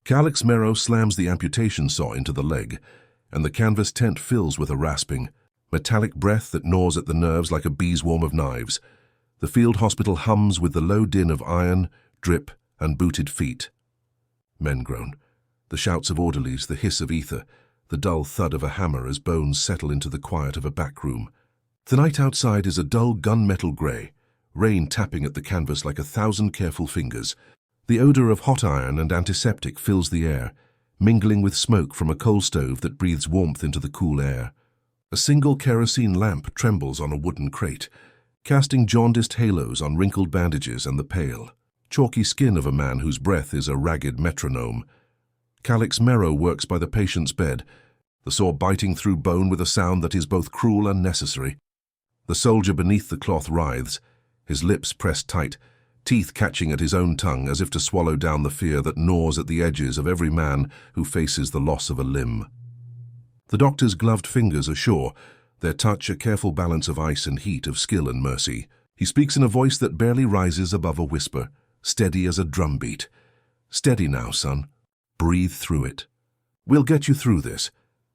Calix Merrow slams the amputation saw into the leg, and the canvas tent fills with a rasping, metallic breath that gnaws at the nerves like a beeswarm of knives. The field hospital hums with the low din of iron, drip, and booted feet. Men groan. The shouts of orderlies, the hiss of ether, the dull thud of a hammer as bones settle into the quiet of a back room. The night outside is a dull gunmetal grey, rain tapping at the canvas like 1,000 careful fingers. The odour of hot iron and antiseptic fills the air, mingling with smoke from a coal stove that breathes warmth into the cool air. A single kerosene lamp trembles on a wooden crate, casting jaundiced halos on wrinkled bandages and the pale, chalky skin of a man whose breath is a ragged metronome. Calix Merrow works by the patient's bed, the saw biting through bone with a sound that is both cruel and necessary. The soldier beneath the cloth writhes, his lips pressed tight, teeth catching at his own tongue as if to swallow down the fear that gnaws at the edges of every man who faces the loss of a limb. The doctor's gloved fingers are sure, their touch a careful balance of ice and heat, of skill and mercy. He speaks in a voice that barely rises above a whisper, steady as a drumbeat. "Steady now, son. Breathe through it. We'll get you through this."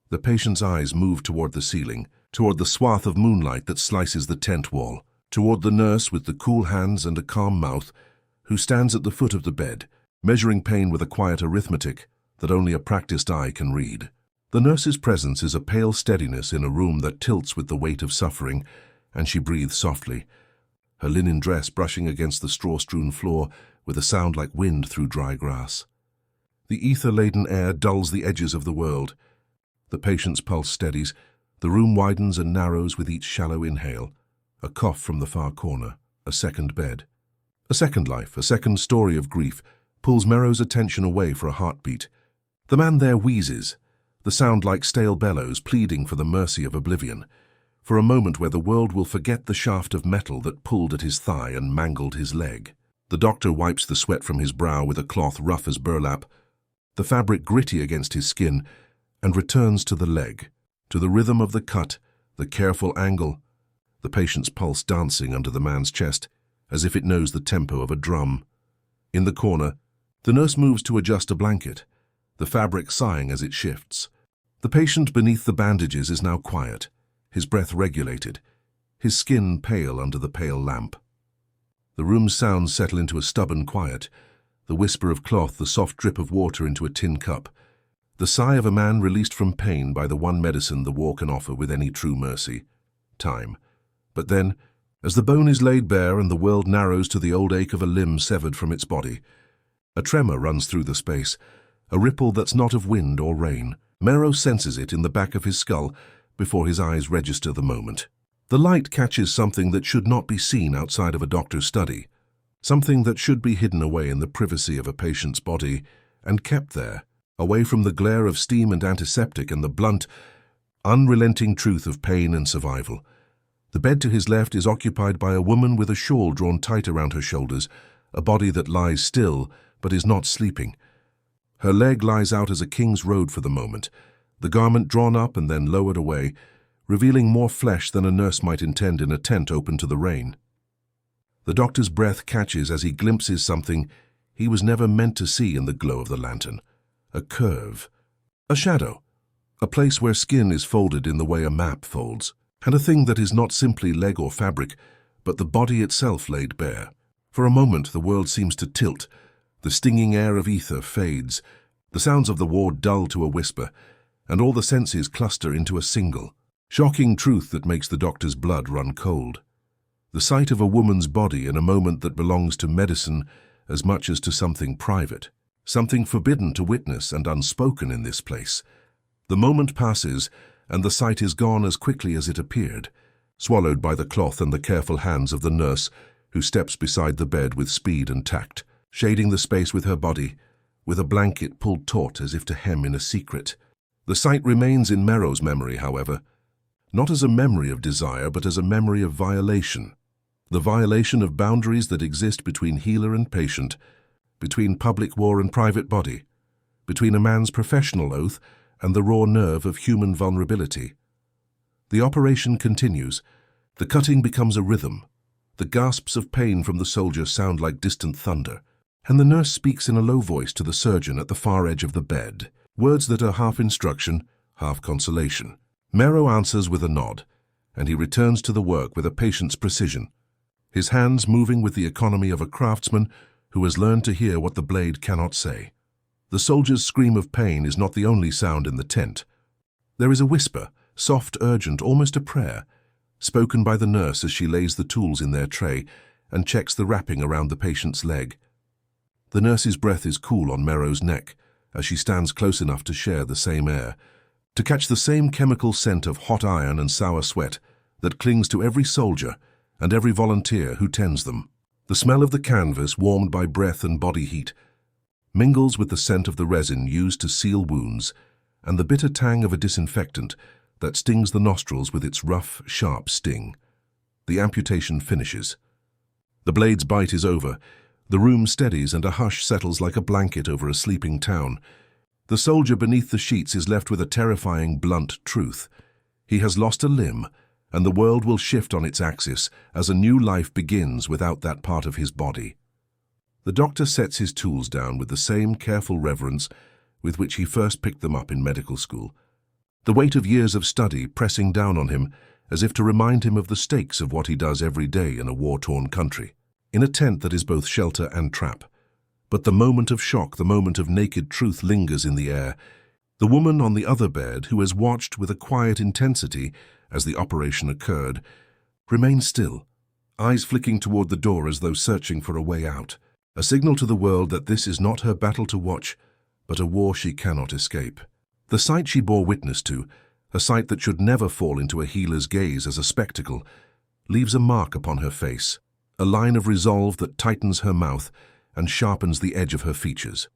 The patient's eyes move toward the ceiling, toward the swath of moonlight that slices the tent wall, toward the nurse with the cool hands and a calm mouth, who stands at the foot of the bed, measuring pain with a quiet arithmetic that only a practiced eye can read. The nurse's presence is a pale steadiness in a room that tilts with the weight of suffering, and she breathes softly, her linen dress brushing against the straw-strewn floor with a sound like wind through dry grass. The ether-laden air dulls the edges of the world. The patient's pulse steadies, the room widens and narrows with each shallow inhale. A cough from the far corner, a second bed. A second life, a second story of grief, pulls Merrow's attention away for a heartbeat. The man there wheezes, the sound like stale bellows pleading for the mercy of oblivion, for a moment where the world will forget the shaft of metal that pulled at his thigh and mangled his leg. The doctor wipes the sweat from his brow with a cloth rough as burlap, the fabric gritty against his skin, and returns to the leg, to the rhythm of the cut, the careful angle, the patient's pulse dancing under the man's chest, as if it knows the tempo of a drum. In the corner, the nurse moves to adjust a blanket, the fabric sighing as it shifts. The patient beneath the bandages is now quiet, his breath regulated, his skin pale under the pale lamp. The room's sounds settle into a stubborn quiet, the whisper of cloth, the soft drip of water into a tin cup, the sigh of a man released from pain by the one medicine the war can offer with any true mercy, time. But then, as the bone is laid bare and the world narrows to the old ache of a limb severed from its body, a tremor runs through the space, a ripple that's not of wind or rain. Merrow senses it in the back of his skull before his eyes register the moment. The light catches something that should not be seen outside of a doctor's study, something that should be hidden away in the privacy of a patient's body and kept there, away from the glare of steam and antiseptic and the blunt, unrelenting truth of pain and survival. The bed to his left is occupied by a woman with a shawl drawn tight around her shoulders, a body that lies still but is not sleeping. Her leg lies out as a king's road for the moment, the garment drawn up and then lowered away, revealing more flesh than a nurse might intend in a tent open to the rain. The doctor's breath catches as he glimpses something he was never meant to see in the glow of the lantern. A curve, a shadow, a place where skin is folded in the way a map folds, and a thing that is not simply leg or fabric, but the body itself laid bare. For a moment the world seems to tilt, the stinging air of ether fades, the sounds of the war dull to a whisper, and all the senses cluster into a single, shocking truth that makes the doctor's blood run cold. The sight of a woman's body in a moment that belongs to medicine as much as to something private, something forbidden to witness and unspoken in this place. The moment passes, and the sight is gone as quickly as it appeared, swallowed by the cloth and the careful hands of the nurse, who steps beside the bed with speed and tact, shading the space with her body, with a blanket pulled taut as if to hem in a secret. The sight remains in Merrow's memory, however, not as a memory of desire, but as a memory of violation. The violation of boundaries that exist between healer and patient, between public war and private body, between a man's professional oath and the raw nerve of human vulnerability. The operation continues. The cutting becomes a rhythm. The gasps of pain from the soldier sound like distant thunder. And the nurse speaks in a low voice to the surgeon at the far edge of the bed, words that are half instruction, half consolation. Mero answers with a nod, and he returns to the work with a patient's precision, his hands moving with the economy of a craftsman who has learned to hear what the blade cannot say. The soldier's scream of pain is not the only sound in the tent. There is a whisper, soft, urgent, almost a prayer, spoken by the nurse as she lays the tools in their tray and checks the wrapping around the patient's leg. The nurse's breath is cool on Mero's neck as she stands close enough to share the same air, to catch the same chemical scent of hot iron and sour sweat that clings to every soldier and every volunteer who tends them. The smell of the canvas, warmed by breath and body heat, mingles with the scent of the resin used to seal wounds and the bitter tang of a disinfectant that stings the nostrils with its rough, sharp sting. The amputation finishes. The blade's bite is over. The room steadies and a hush settles like a blanket over a sleeping town. The soldier beneath the sheets is left with a terrifying, blunt truth. He has lost a limb, and the world will shift on its axis as a new life begins without that part of his body. The doctor sets his tools down with the same careful reverence with which he first picked them up in medical school, the weight of years of study pressing down on him as if to remind him of the stakes of what he does every day in a war-torn country, in a tent that is both shelter and trap. But the moment of shock, the moment of naked truth lingers in the air. The woman on the other bed, who has watched with a quiet intensity as the operation occurred, remains still, eyes flicking toward the door as though searching for a way out, a signal to the world that this is not her battle to watch, but a war she cannot escape. The sight she bore witness to, a sight that should never fall into a healer's gaze as a spectacle, leaves a mark upon her face, a line of resolve that tightens her mouth and sharpens the edge of her features.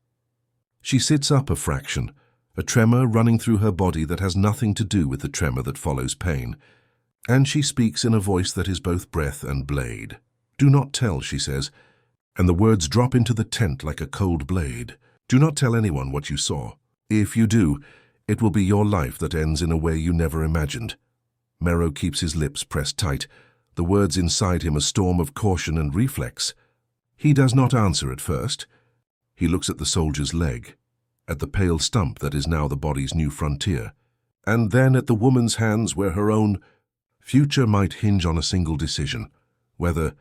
She sits up a fraction, a tremor running through her body that has nothing to do with the tremor that follows pain, and she speaks in a voice that is both breath and blade. "Do not tell," she says, and the words drop into the tent like a cold blade. "Do not tell anyone what you saw. If you do, it will be your life that ends in a way you never imagined." Mero keeps his lips pressed tight, the words inside him a storm of caution and reflex. He does not answer at first. He looks at the soldier's leg, at the pale stump that is now the body's new frontier, and then at the woman's hands where her own future might hinge on a single decision, whether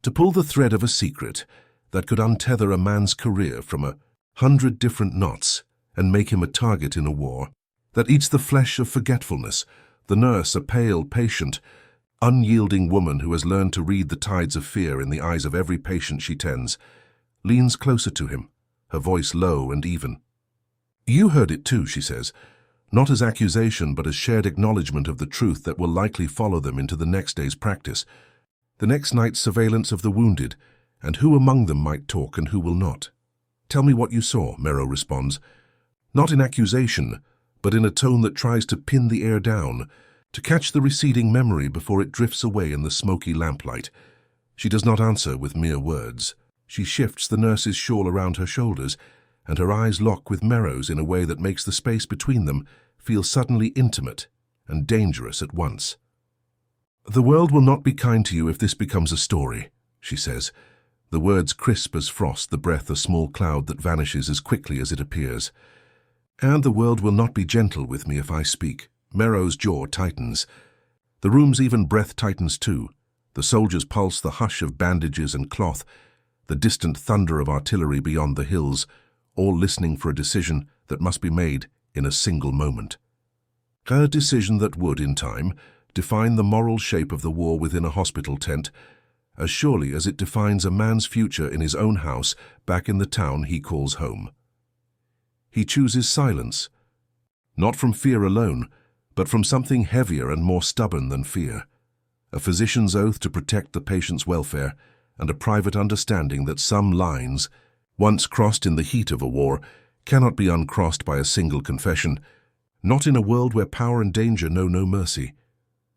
to pull the thread of a secret that could untether a man's career from 100 different knots and make him a target in a war that eats the flesh of forgetfulness. The nurse, a pale, patient, unyielding woman who has learned to read the tides of fear in the eyes of every patient she tends, leans closer to him, her voice low and even. "You heard it too," she says, not as accusation but as shared acknowledgement of the truth that will likely follow them into the next day's practice, the next night's surveillance of the wounded, and who among them might talk and who will not. "Tell me what you saw," Mero responds, not in accusation, but in a tone that tries to pin the air down, to catch the receding memory before it drifts away in the smoky lamplight. She does not answer with mere words. She shifts the nurse's shawl around her shoulders, and her eyes lock with Mero's in a way that makes the space between them feel suddenly intimate and dangerous at once. "The world will not be kind to you if this becomes a story," she says, the words crisp as frost, the breath a small cloud that vanishes as quickly as it appears. "And the world will not be gentle with me if I speak." Mero's jaw tightens. The room's even breath tightens too. The soldiers pulse the hush of bandages and cloth, the distant thunder of artillery beyond the hills, all listening for a decision that must be made in a single moment. A decision that would, in time, define the moral shape of the war within a hospital tent, as surely as it defines a man's future in his own house back in the town he calls home. He chooses silence, not from fear alone, but from something heavier and more stubborn than fear, a physician's oath to protect the patient's welfare, and a private understanding that some lines, once crossed in the heat of a war, cannot be uncrossed by a single confession, not in a world where power and danger know no mercy.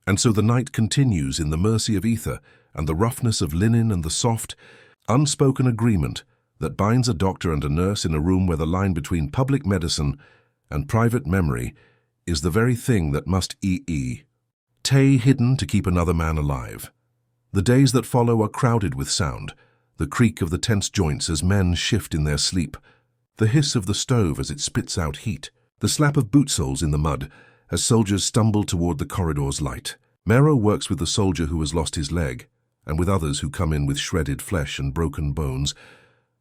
And so the night continues in the mercy of ether and the roughness of linen and the soft, unspoken agreement that binds a doctor and a nurse in a room where the line between public medicine and private memory is the very thing that must stay hidden to keep another man alive. The days that follow are crowded with sound, the creak of the tense joints as men shift in their sleep, the hiss of the stove as it spits out heat, the slap of boot soles in the mud as soldiers stumble toward the corridor's light. Mero works with the soldier who has lost his leg, and with others who come in with shredded flesh and broken bones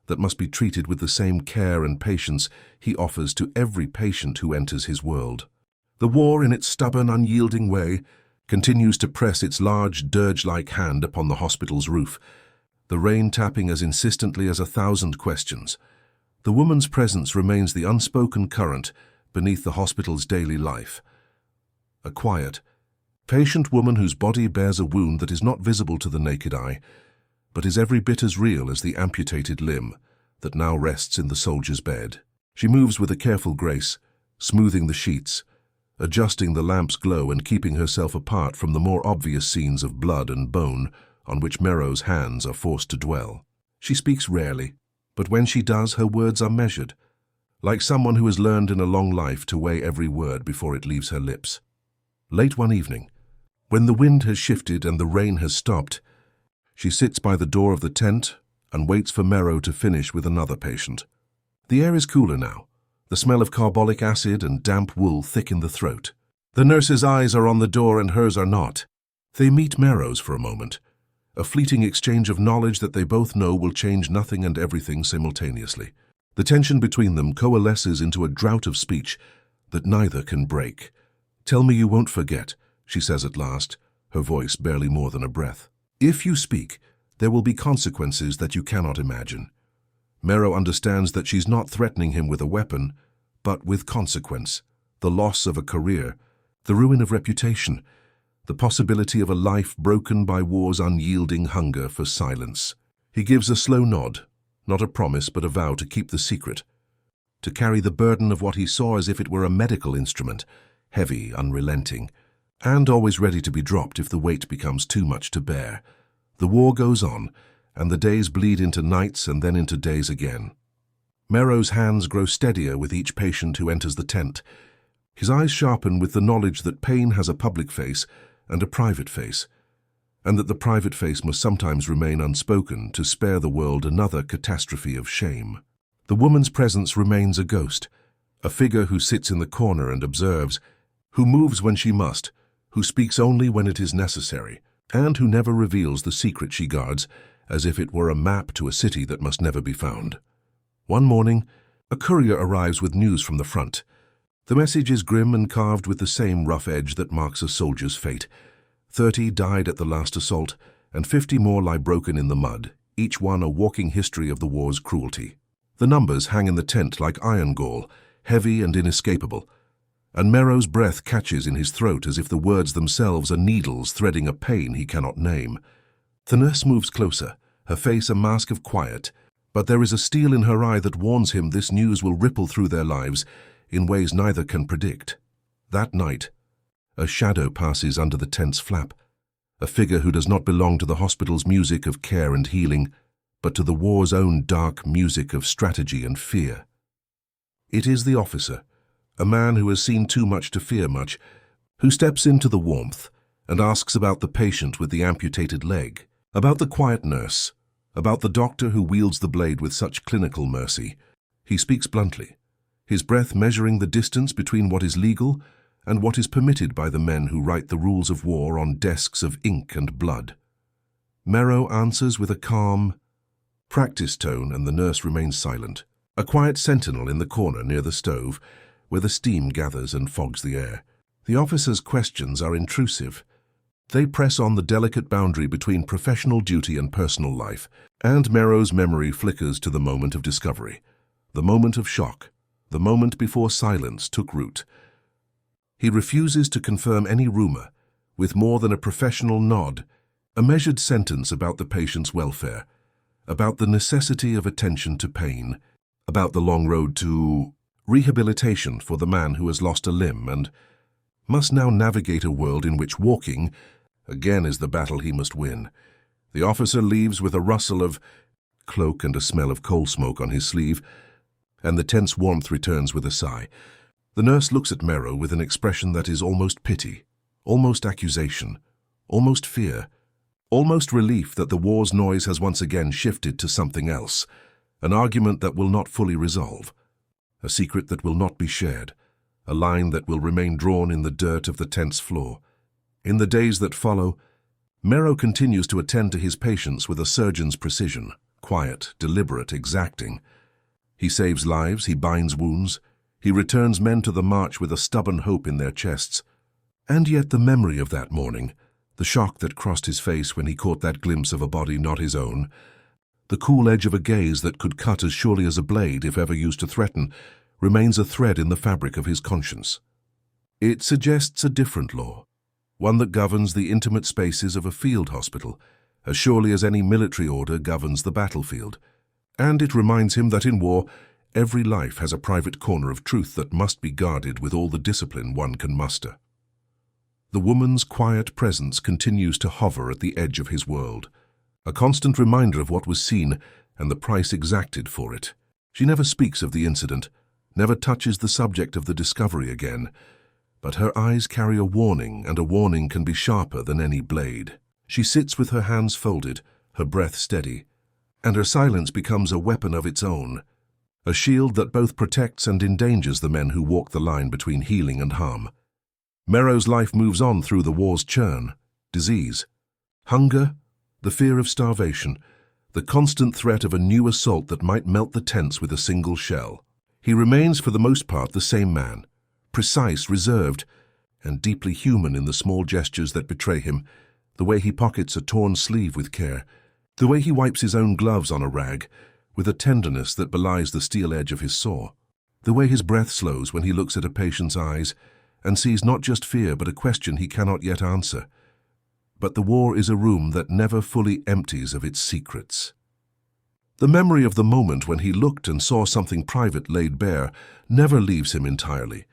that must be treated with the same care and patience he offers to every patient who enters his world. The war, in its stubborn, unyielding way, continues to press its large, dirge-like hand upon the hospital's roof, the rain tapping as insistently as 1,000 questions. The woman's presence remains the unspoken current beneath the hospital's daily life. A quiet, patient woman whose body bears a wound that is not visible to the naked eye, but is every bit as real as the amputated limb that now rests in the soldier's bed. She moves with a careful grace, smoothing the sheets, adjusting the lamp's glow and keeping herself apart from the more obvious scenes of blood and bone on which Mero's hands are forced to dwell. She speaks rarely, but when she does, her words are measured, like someone who has learned in a long life to weigh every word before it leaves her lips. Late one evening, when the wind has shifted and the rain has stopped, she sits by the door of the tent and waits for Mero to finish with another patient. The air is cooler now. The smell of carbolic acid and damp wool thicken the throat. The nurse's eyes are on the door and hers are not. They meet Mero's for a moment, a fleeting exchange of knowledge that they both know will change nothing and everything simultaneously. The tension between them coalesces into a drought of speech that neither can break. "Tell me you won't forget," she says at last, her voice barely more than a breath. "If you speak, there will be consequences that you cannot imagine." Mero understands that she's not threatening him with a weapon, but with consequence, the loss of a career, the ruin of reputation, the possibility of a life broken by war's unyielding hunger for silence. He gives a slow nod, not a promise but a vow to keep the secret, to carry the burden of what he saw as if it were a medical instrument, heavy, unrelenting, and always ready to be dropped if the weight becomes too much to bear. The war goes on, and the days bleed into nights and then into days again. Mero's hands grow steadier with each patient who enters the tent. His eyes sharpen with the knowledge that pain has a public face and a private face, and that the private face must sometimes remain unspoken to spare the world another catastrophe of shame. The woman's presence remains a ghost, a figure who sits in the corner and observes, who moves when she must, who speaks only when it is necessary, and who never reveals the secret she guards as if it were a map to a city that must never be found. One morning, a courier arrives with news from the front. The message is grim and carved with the same rough edge that marks a soldier's fate. 30 died at the last assault, and 50 more lie broken in the mud, each one a walking history of the war's cruelty. The numbers hang in the tent like iron gall, heavy and inescapable, and Mero's breath catches in his throat as if the words themselves are needles threading a pain he cannot name. The nurse moves closer, her face a mask of quiet, but there is a steel in her eye that warns him this news will ripple through their lives in ways neither can predict. That night, a shadow passes under the tent's flap, a figure who does not belong to the hospital's music of care and healing, but to the war's own dark music of strategy and fear. It is the officer, a man who has seen too much to fear much, who steps into the warmth and asks about the patient with the amputated leg, about the quiet nurse, about the doctor who wields the blade with such clinical mercy. He speaks bluntly, his breath measuring the distance between what is legal and what is permitted by the men who write the rules of war on desks of ink and blood. Mero answers with a calm, practiced tone, and the nurse remains silent, a quiet sentinel in the corner near the stove, where the steam gathers and fogs the air. The officer's questions are intrusive. They press on the delicate boundary between professional duty and personal life, and Mero's memory flickers to the moment of discovery, the moment of shock, the moment before silence took root. He refuses to confirm any rumor, with more than a professional nod, a measured sentence about the patient's welfare, about the necessity of attention to pain, about the long road to rehabilitation for the man who has lost a limb and must now navigate a world in which walking, again, is the battle he must win. The officer leaves with a rustle of cloak and a smell of coal smoke on his sleeve, and the tense warmth returns with a sigh. The nurse looks at Mero with an expression that is almost pity, almost accusation, almost fear, Almost relief that the war's noise has once again shifted to something else, an argument that will not fully resolve, a secret that will not be shared, a line that will remain drawn in the dirt of the tent's floor. In the days that follow, Mero continues to attend to his patients with a surgeon's precision, quiet, deliberate, exacting. He saves lives, he binds wounds, he returns men to the march with a stubborn hope in their chests. And yet the memory of that morning, the shock that crossed his face when he caught that glimpse of a body not his own, the cool edge of a gaze that could cut as surely as a blade if ever used to threaten, remains a thread in the fabric of his conscience. It suggests a different law, one that governs the intimate spaces of a field hospital, as surely as any military order governs the battlefield. And it reminds him that in war, every life has a private corner of truth that must be guarded with all the discipline one can muster. The woman's quiet presence continues to hover at the edge of his world, a constant reminder of what was seen and the price exacted for it. She never speaks of the incident, never touches the subject of the discovery again, but her eyes carry a warning, and a warning can be sharper than any blade. She sits with her hands folded, her breath steady, and her silence becomes a weapon of its own, a shield that both protects and endangers the men who walk the line between healing and harm. Mero's life moves on through the war's churn, disease, hunger, the fear of starvation, the constant threat of a new assault that might melt the tents with a single shell. He remains for the most part the same man, precise, reserved, and deeply human in the small gestures that betray him, the way he pockets a torn sleeve with care, the way he wipes his own gloves on a rag, with a tenderness that belies the steel edge of his saw, the way his breath slows when he looks at a patient's eyes and sees not just fear but a question he cannot yet answer. But the war is a room that never fully empties of its secrets. The memory of the moment when he looked and saw something private laid bare never leaves him entirely.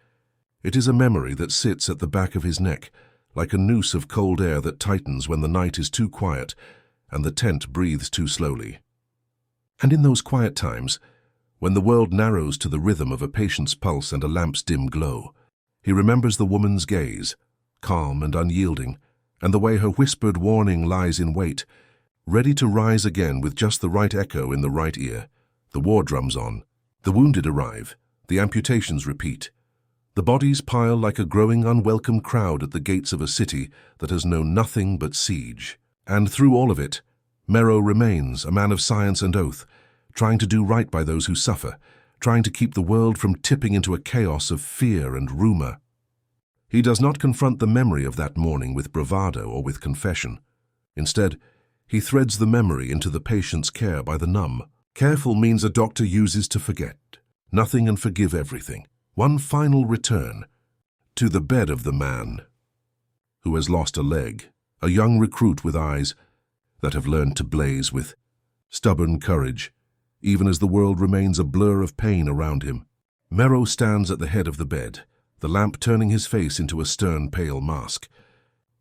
It is a memory that sits at the back of his neck, like a noose of cold air that tightens when the night is too quiet and the tent breathes too slowly. And in those quiet times, when the world narrows to the rhythm of a patient's pulse and a lamp's dim glow, he remembers the woman's gaze, calm and unyielding, and the way her whispered warning lies in wait, ready to rise again with just the right echo in the right ear. The war drums on, the wounded arrive, the amputations repeat. The bodies pile like a growing unwelcome crowd at the gates of a city that has known nothing but siege. And through all of it, Mero remains a man of science and oath, trying to do right by those who suffer, trying to keep the world from tipping into a chaos of fear and rumor. He does not confront the memory of that morning with bravado or with confession. Instead, he threads the memory into the patient's care by the numb. Careful means a doctor uses to forget nothing and forgive everything. One final return to the bed of the man who has lost a leg, a young recruit with eyes that have learned to blaze with stubborn courage, even as the world remains a blur of pain around him. Mero stands at the head of the bed, the lamp turning his face into a stern, pale mask.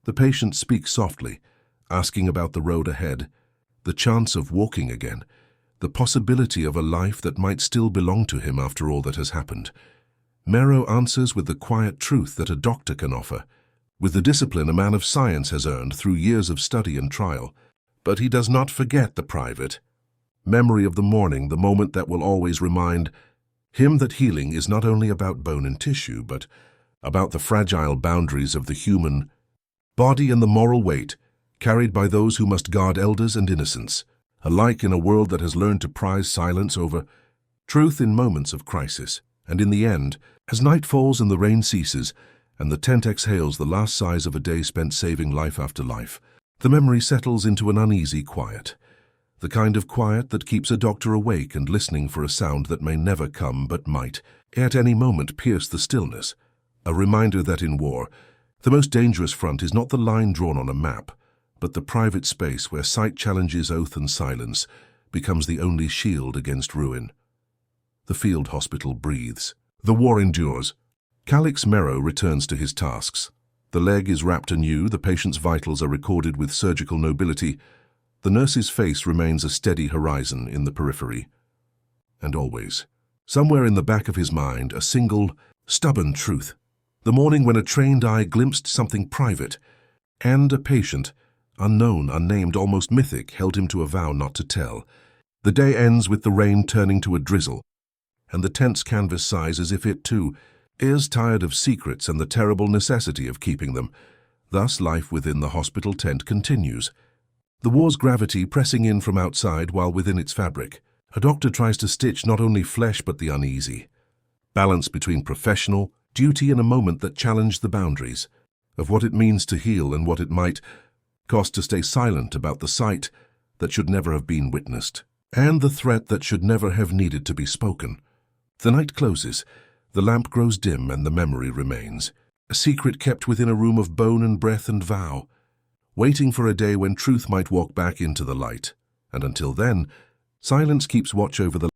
The patient speaks softly, asking about the road ahead, the chance of walking again, the possibility of a life that might still belong to him after all that has happened. Mero answers with the quiet truth that a doctor can offer, with the discipline a man of science has earned through years of study and trial. But he does not forget the private memory of the morning, the moment that will always remind him that healing is not only about bone and tissue, but about the fragile boundaries of the human body and the moral weight carried by those who must guard elders and innocents, alike in a world that has learned to prize silence over truth in moments of crisis. And in the end, as night falls and the rain ceases, and the tent exhales the last sighs of a day spent saving life after life, the memory settles into an uneasy quiet, the kind of quiet that keeps a doctor awake and listening for a sound that may never come but might, at any moment, pierce the stillness, a reminder that in war, the most dangerous front is not the line drawn on a map, but the private space where sight challenges oath and silence becomes the only shield against ruin. The field hospital breathes. The war endures. Calix Mero returns to his tasks. The leg is wrapped anew, the patient's vitals are recorded with surgical nobility, the nurse's face remains a steady horizon in the periphery. And always, somewhere in the back of his mind, a single, stubborn truth. The morning when a trained eye glimpsed something private, and a patient, unknown, unnamed, almost mythic, held him to a vow not to tell. The day ends with the rain turning to a drizzle, and the tense canvas sighs as if it, too, is tired of secrets and the terrible necessity of keeping them. Thus, life within the hospital tent continues. The war's gravity pressing in from outside while within its fabric. A doctor tries to stitch not only flesh but the uneasy. Balance between professional duty and a moment that challenged the boundaries of what it means to heal and what it might cost to stay silent about the sight that should never have been witnessed, and the threat that should never have needed to be spoken. The night closes, the lamp grows dim, and the memory remains, a secret kept within a room of bone and breath and vow, waiting for a day when truth might walk back into the light. And until then, silence keeps watch over the